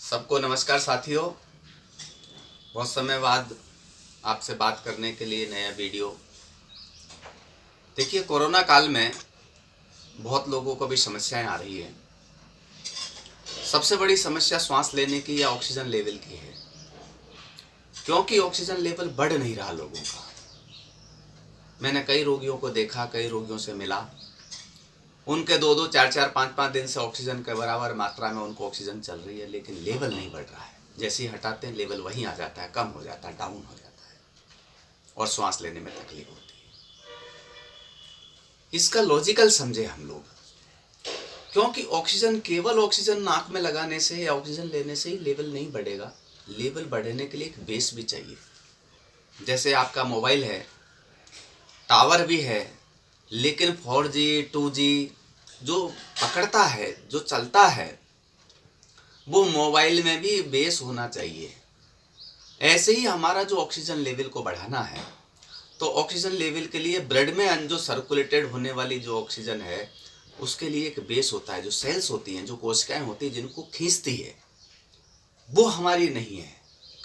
सबको नमस्कार साथियों। बहुत समय बाद आपसे बात करने के लिए नया वीडियो। देखिए, कोरोना काल में बहुत लोगों को भी समस्याएं आ रही है। सबसे बड़ी समस्या सांस लेने की या ऑक्सीजन लेवल की है, क्योंकि ऑक्सीजन लेवल बढ़ नहीं रहा लोगों का। मैंने कई रोगियों को देखा, कई रोगियों से मिला। उनके 2-2, 4-4, 5-5 दिन से ऑक्सीजन के बराबर मात्रा में उनको ऑक्सीजन चल रही है, लेकिन लेवल नहीं बढ़ रहा है। जैसे ही हटाते हैं लेवल वहीं आ जाता है, कम हो जाता है, डाउन हो जाता है और सांस लेने में तकलीफ होती है। इसका लॉजिकल समझे हम लोग, क्योंकि ऑक्सीजन केवल ऑक्सीजन नाक में लगाने से या ऑक्सीजन लेने से ही लेवल नहीं बढ़ेगा। लेवल बढ़ने के लिए एक बेस भी चाहिए। जैसे आपका मोबाइल है, टावर भी है, लेकिन 4G 2G जो पकड़ता है, जो चलता है, वो मोबाइल में भी बेस होना चाहिए। ऐसे ही हमारा जो ऑक्सीजन लेवल को बढ़ाना है, तो ऑक्सीजन लेवल के लिए ब्लड में जो सर्कुलेटेड होने वाली जो ऑक्सीजन है, उसके लिए एक बेस होता है। जो सेल्स होती हैं, जो कोशिकाएं होती हैं जिनको खींचती है, वो हमारी नहीं है,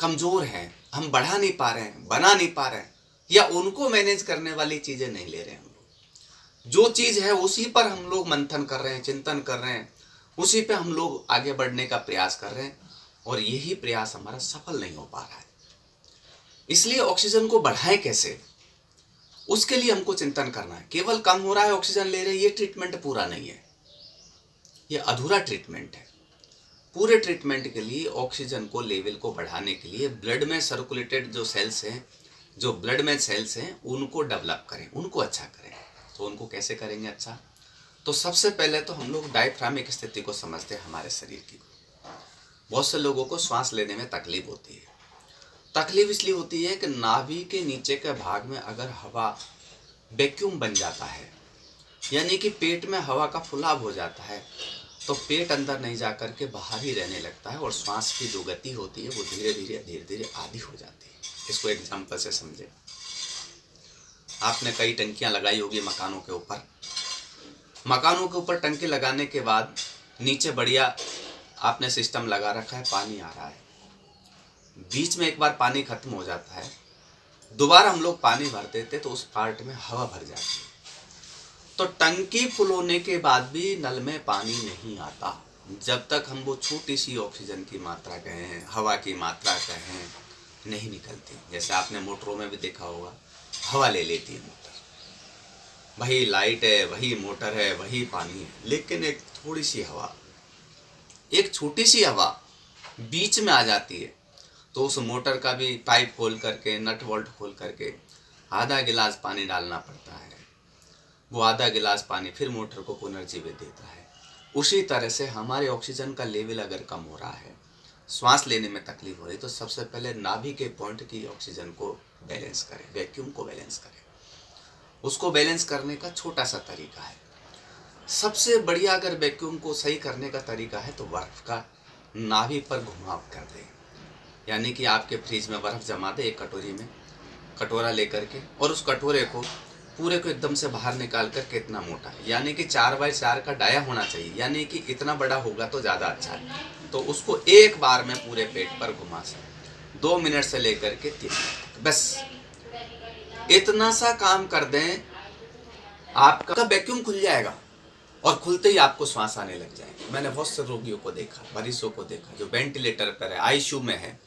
कमजोर हैं, हम बढ़ा नहीं पा रहे हैं, बना नहीं पा रहे हैं, या उनको मैनेज करने वाली चीजें नहीं ले रहे हैं। हम लोग जो चीज है उसी पर हम लोग मंथन कर रहे हैं, चिंतन कर रहे हैं, उसी पे हम लोग आगे बढ़ने का प्रयास कर रहे हैं, और यही प्रयास हमारा सफल नहीं हो पा रहा है। इसलिए ऑक्सीजन को बढ़ाएं कैसे, उसके लिए हमको चिंतन करना है। केवल कम हो रहा है, ऑक्सीजन ले रहे हैं, ये ट्रीटमेंट पूरा नहीं है, ये अधूरा ट्रीटमेंट है। पूरे ट्रीटमेंट के लिए ऑक्सीजन को लेवल को बढ़ाने के लिए ब्लड में सर्कुलेटेड जो सेल्स हैं, जो ब्लड में सेल्स हैं, उनको डेवलप करें, उनको अच्छा करें। तो उनको कैसे करेंगे अच्छा? तो सबसे पहले तो हम लोग डायफ्रामिक स्थिति को समझते हैं हमारे शरीर की। बहुत से लोगों को सांस लेने में तकलीफ होती है। तकलीफ इसलिए होती है कि नाभि के नीचे के भाग में अगर हवा वैक्यूम बन जाता है, यानी कि पेट में हवा का फुलाव हो जाता है, तो पेट अंदर नहीं जाकर के बाहर ही रहने लगता है, और श्वास की जो गति होती है वो धीरे धीरे आधी हो जाती है। इसको एग्जाम्पल से समझे। आपने कई टंकियां लगाई होगी मकानों के ऊपर। मकानों के ऊपर टंकी लगाने के बाद नीचे बढ़िया आपने सिस्टम लगा रखा है, पानी आ रहा है। बीच में एक बार पानी खत्म हो जाता है, दोबारा हम लोग पानी भर देते तो उस पार्ट में हवा भर जाती है। तो टंकी फुल होने के बाद भी नल में पानी नहीं आता जब तक हम वो छोटी सी ऑक्सीजन की मात्रा कहें, हवा की मात्रा कहें, नहीं निकलती। जैसे आपने मोटरों में भी देखा होगा, हवा ले लेती है मोटर, वही लाइट है, वही मोटर है, वही पानी है, लेकिन एक थोड़ी सी हवा, एक छोटी सी हवा बीच में आ जाती है, तो उस मोटर का भी पाइप खोल करके, नट बोल्ट खोल करके आधा गिलास पानी डालना पड़ता है। वो आधा गिलास पानी फिर मोटर को पुनर्जीवित देता है। उसी तरह से हमारे ऑक्सीजन का लेवल अगर कम हो रहा है, सांस लेने में तकलीफ हो रही, तो सबसे पहले नाभि के पॉइंट की ऑक्सीजन को बैलेंस करें, वैक्यूम को बैलेंस करें। उसको बैलेंस करने का छोटा सा तरीका है। सबसे बढ़िया अगर वैक्यूम को सही करने का तरीका है तो बर्फ का नाभि पर घुमाव कर दें। यानी कि आपके फ्रिज में बर्फ जमा दे, एक कटोरी में कटोरा लेकर के, और उस कटोरे को पूरे को एकदम से बाहर निकाल कर के इतना मोटा, यानी कि 4x4 का डाया होना चाहिए, यानी कि इतना बड़ा होगा तो ज़्यादा अच्छा है। तो उसको एक बार में पूरे पेट पर घुमा सकते, 2 मिनट से लेकर के 3 मिनट, बस इतना सा काम कर दें, आपका वैक्यूम खुल जाएगा, और खुलते ही आपको सांस आने लग जाएगी। मैंने बहुत से रोगियों को देखा, मरीजों को देखा जो वेंटिलेटर पर है, आईसीयू में है,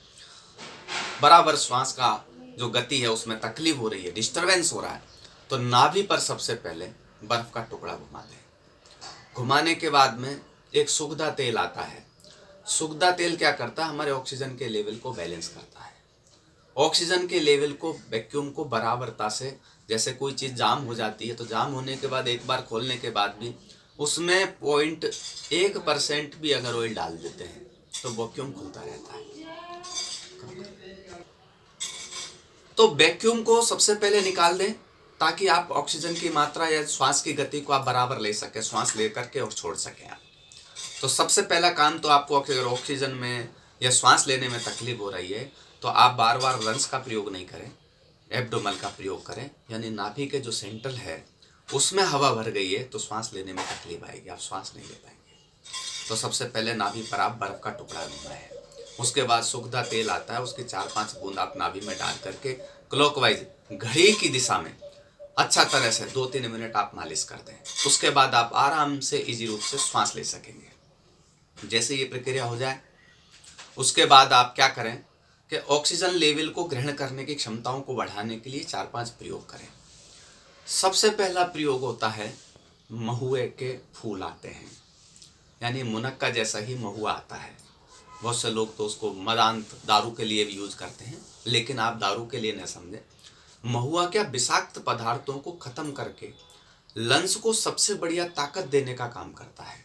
बराबर श्वास का जो गति है उसमें तकलीफ हो रही है, डिस्टरबेंस हो रहा है, तो नाभि पर सबसे पहले बर्फ का टुकड़ा घुमा दें। घुमाने के बाद में एक सुगंधा तेल आता है। सुगंधा तेल क्या करता है? हमारे ऑक्सीजन के लेवल को बैलेंस करता है। ऑक्सीजन के लेवल को, वैक्यूम को बराबरता से, जैसे कोई चीज़ जाम हो जाती है तो जाम होने के बाद एक बार खोलने के बाद भी उसमें 0.1% भी अगर ऑयल डाल देते हैं तो वैक्यूम खुलता रहता है। तो वैक्यूम को सबसे पहले निकाल दें, ताकि आप ऑक्सीजन की मात्रा या श्वास की गति को आप बराबर ले सकें, श्वास ले करके और छोड़ सकें आप। तो सबसे पहला काम तो आपको, अगर ऑक्सीजन में या श्वास लेने में तकलीफ हो रही है, तो आप बार बार लंग्स का प्रयोग नहीं करें, एब्डोमन का प्रयोग करें। यानी नाभि के जो सेंट्रल है उसमें हवा भर गई है तो श्वास लेने में तकलीफ आएगी, आप श्वास नहीं ले पाएंगे। तो सबसे पहले नाभि पर आप बर्फ का टुकड़ा घुमाएं, उसके बाद सुगंधा तेल आता है, उसकी 4-5 बूंद आप नाभि में डाल करके क्लॉकवाइज घड़ी की दिशा में अच्छा तरह से 2-3 मिनट आप मालिश कर दें। उसके बाद आप आराम से इजी रूप से श्वास ले सकेंगे। जैसे ये प्रक्रिया हो जाए उसके बाद आप क्या करें कि ऑक्सीजन लेवल को ग्रहण करने की क्षमताओं को बढ़ाने के लिए 4-5 प्रयोग करें। सबसे पहला प्रयोग होता है, महुए के फूल आते हैं, यानी मुनक्का जैसा ही महुआ आता है। बहुत से लोग तो उसको मदांत दारू के लिए भी यूज करते हैं, लेकिन आप दारू के लिए न समझें। महुआ क्या विषाक्त पदार्थों को खत्म करके लंग्स को सबसे बढ़िया ताकत देने का काम करता है।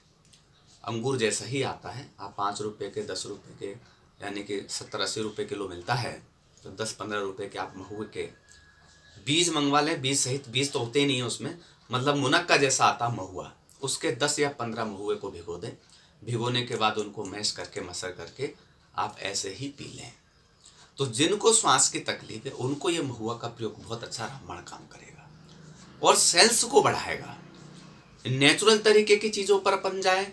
अंगूर जैसा ही आता है। आप 5 रुपये के, 10 रुपये के, यानी कि 70-80 रुपये किलो मिलता है, तो 10-15 रुपये के आप महुए के बीज मंगवा लें। बीज सहित, बीज तो होते ही नहीं है उसमें, मतलब मुनक्का जैसा आता महुआ, उसके 10 या 15 महुए को भिगो दें। भिगोने के बाद उनको मैश करके, मसर करके आप ऐसे ही पी लें। तो जिनको श्वास की तकलीफ है उनको ये महुआ का प्रयोग बहुत अच्छा रामबाण काम करेगा और सेल्स को बढ़ाएगा। नेचुरल तरीके की चीज़ों पर अपन जाए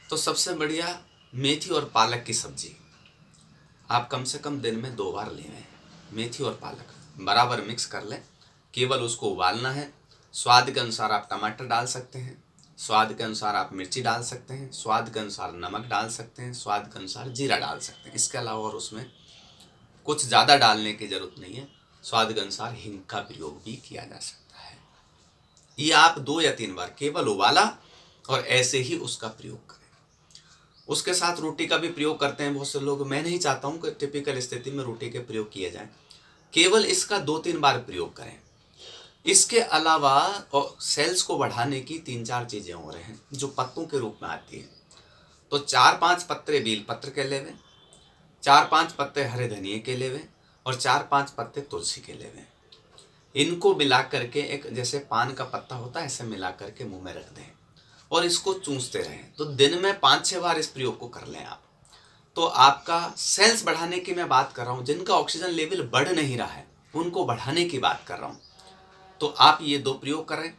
तो सबसे बढ़िया मेथी और पालक की सब्जी आप कम से कम दिन में 2 बार लें। मेथी और पालक बराबर मिक्स कर लें, केवल उसको उबालना है। स्वाद के अनुसार आप टमाटर डाल सकते हैं, स्वाद के अनुसार आप मिर्ची डाल सकते हैं, स्वाद के अनुसार नमक डाल सकते हैं, स्वाद के अनुसार जीरा डाल सकते हैं। इसके अलावा और उसमें कुछ ज़्यादा डालने की ज़रूरत नहीं है। स्वाद के अनुसार हिंग का प्रयोग भी किया जा सकता है। ये आप 2 या 3 बार केवल उबाला और ऐसे ही उसका प्रयोग करें। उसके साथ रोटी का भी प्रयोग करते हैं बहुत से लोग। मैं नहीं चाहता हूँ कि टिपिकल स्थिति में रोटी के प्रयोग किए जाए, केवल इसका 2-3 बार प्रयोग करें। इसके अलावा और सेल्स को बढ़ाने की 3-4 चीज़ें हो रहे हैं जो पत्तों के रूप में आती हैं। तो 4-5 पत्ते बेल पत्र के लेवे, 4-5 पत्ते हरे धनिए के लेवे और 4-5 पत्ते तुलसी के लेवे। इनको मिला करके एक जैसे पान का पत्ता होता है ऐसे मिला करके मुंह में रख दें और इसको चूसते रहें। तो दिन में 5-6 बार इस प्रयोग को कर लें आप, तो आपका सेल्स बढ़ाने की मैं बात कर रहा हूँ। जिनका ऑक्सीजन लेवल बढ़ नहीं रहा है उनको बढ़ाने की बात कर रहा हूँ। तो आप ये 2 प्रयोग करें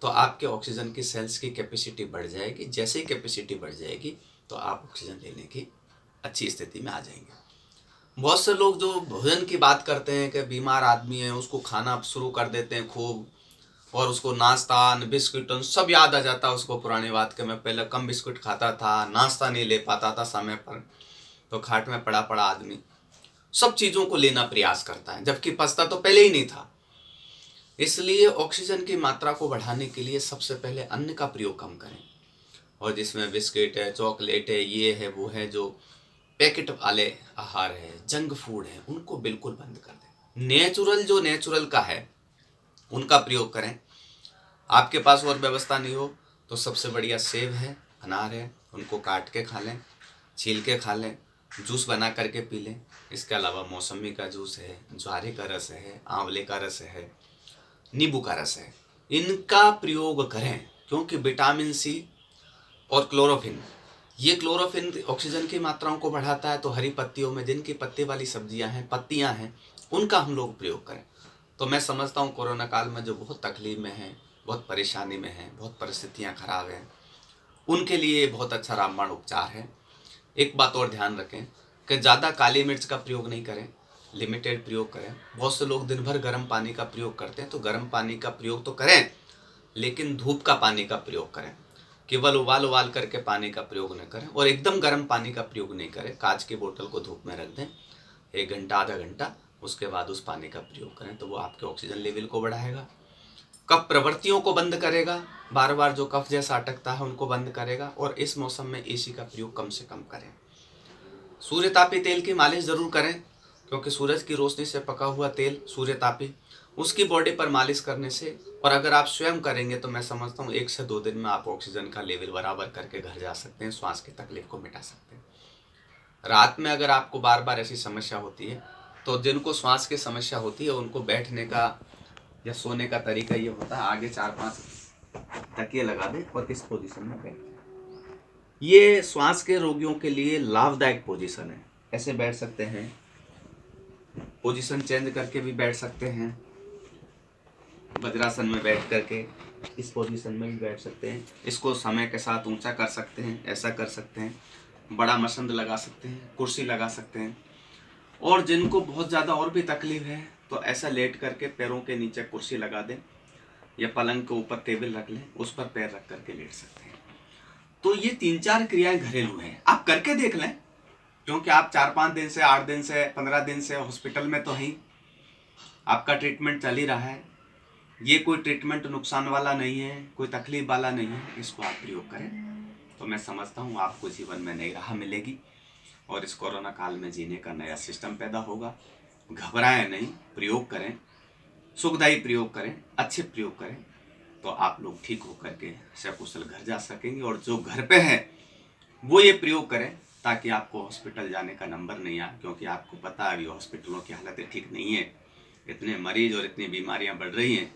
तो आपके ऑक्सीजन की सेल्स की कैपेसिटी बढ़ जाएगी। जैसे ही कैपेसिटी बढ़ जाएगी तो आप ऑक्सीजन लेने की अच्छी स्थिति में आ जाएंगे। बहुत से लोग जो भोजन की बात करते हैं कि बीमार आदमी है उसको खाना शुरू कर देते हैं खूब, और उसको नाश्ता बिस्किट सब याद आ जाता है उसको पुरानी बात के मैं पहले कम बिस्कुट खाता था, नाश्ता नहीं ले पाता था समय पर, तो खाट में पड़ा पड़ा आदमी सब चीज़ों को लेना प्रयास करता है, जबकि पछता तो पहले ही नहीं था। इसलिए ऑक्सीजन की मात्रा को बढ़ाने के लिए सबसे पहले अन्न का प्रयोग कम करें, और जिसमें बिस्किट है, चॉकलेट है, ये है वो है, जो पैकेट वाले आहार है, जंक फूड है, उनको बिल्कुल बंद कर दें। नेचुरल जो नेचुरल का है उनका प्रयोग करें। आपके पास और व्यवस्था नहीं हो तो सबसे बढ़िया सेब है, अनार है, उनको काट के खा लें, छील के खा लें, जूस बना करके पी लें। इसके अलावा मौसमी का जूस है, ज्वारे का रस है, आंवले का रस है, नींबू का रस है, इनका प्रयोग करें। क्योंकि विटामिन सी और क्लोरोफिन, ये क्लोरोफिन ऑक्सीजन की मात्राओं को बढ़ाता है। तो हरी पत्तियों में जिनकी पत्ती वाली सब्जियां हैं, पत्तियां हैं, उनका हम लोग प्रयोग करें। तो मैं समझता हूँ कोरोना काल में जो बहुत तकलीफ में हैं, बहुत परेशानी में हैं, बहुत परिस्थितियाँ खराब हैं, उनके लिए बहुत अच्छा रामबाण उपचार है। एक बात और ध्यान रखें कि ज़्यादा काली मिर्च का प्रयोग नहीं करें, लिमिटेड प्रयोग करें। बहुत से लोग दिन भर गर्म पानी का प्रयोग करते हैं, तो गर्म पानी का प्रयोग तो करें लेकिन धूप का पानी का प्रयोग करें। केवल उबाल करके पानी का प्रयोग न करें और एकदम गर्म पानी का प्रयोग नहीं करें। कांच की बोतल को धूप में रख दें 1 घंटा, आधा घंटा, उसके बाद उस पानी का प्रयोग करें, तो वो आपके ऑक्सीजन लेवल को बढ़ाएगा, कफ प्रवृत्तियों को बंद करेगा, बार बार जो कफ जैसा अटकता है उनको बंद करेगा। और इस मौसम में एसी का प्रयोग कम से कम करें। सूर्यतापी तेल की मालिश ज़रूर करें, क्योंकि सूरज की रोशनी से पका हुआ तेल सूर्यतापी, उसकी बॉडी पर मालिश करने से, और अगर आप स्वयं करेंगे तो मैं समझता हूँ 1 से 2 दिन में आप ऑक्सीजन का लेवल बराबर करके घर जा सकते हैं, श्वास की तकलीफ को मिटा सकते हैं। रात में अगर आपको बार बार ऐसी समस्या होती है तो जिनको श्वास की समस्या होती है उनको बैठने का या सोने का तरीका ये होता है, आगे 4-5 तकिए लगा दें और इस पोजीशन में बैठ जाएं। ये श्वास के रोगियों के लिए लाभदायक पोजीशन है। ऐसे बैठ सकते हैं, पोजीशन चेंज करके भी बैठ सकते हैं, वज्रासन में बैठ करके इस पोजीशन में भी बैठ सकते हैं। इसको समय के साथ ऊंचा कर सकते हैं, ऐसा कर सकते हैं। बड़ा मसंद लगा सकते हैं, कुर्सी लगा सकते हैं। और जिनको बहुत ज़्यादा और भी तकलीफ है तो ऐसा लेट करके पैरों के नीचे कुर्सी लगा दें या पलंग के ऊपर टेबल रख लें, उस पर पैर रख करके लेट सकते हैं। तो ये 3-4 क्रियाएं घरेलू हैं, आप करके देख लें, क्योंकि आप 4-5 दिन से, 8 दिन से, 15 दिन से हॉस्पिटल में तो हैं, आपका ट्रीटमेंट चल ही रहा है। ये कोई ट्रीटमेंट नुकसान वाला नहीं है, कोई तकलीफ वाला नहीं है। इसको आप प्रयोग करें तो मैं समझता हूँ आपको जीवन में नई राह मिलेगी और इस कोरोना काल में जीने का नया सिस्टम पैदा होगा। घबराएं नहीं, प्रयोग करें, सुखदायी प्रयोग करें, अच्छे प्रयोग करें, तो आप लोग ठीक होकर के सकुशल घर जा सकेंगे। और जो घर पे हैं वो ये प्रयोग करें ताकि आपको हॉस्पिटल जाने का नंबर नहीं आए, क्योंकि आपको पता है अभी हॉस्पिटलों की हालतें ठीक नहीं है। इतने मरीज और इतनी बीमारियां बढ़ रही हैं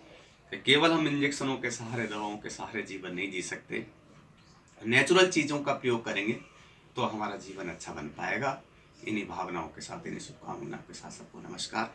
कि केवल हम इंजेक्शनों के सहारे, दवाओं के सहारे जीवन नहीं जी सकते। नेचुरल चीज़ों का प्रयोग करेंगे तो हमारा जीवन अच्छा बन पाएगा। इन्हीं भावनाओं के साथ, इन्हीं शुभकामनाओं के साथ सबको नमस्कार।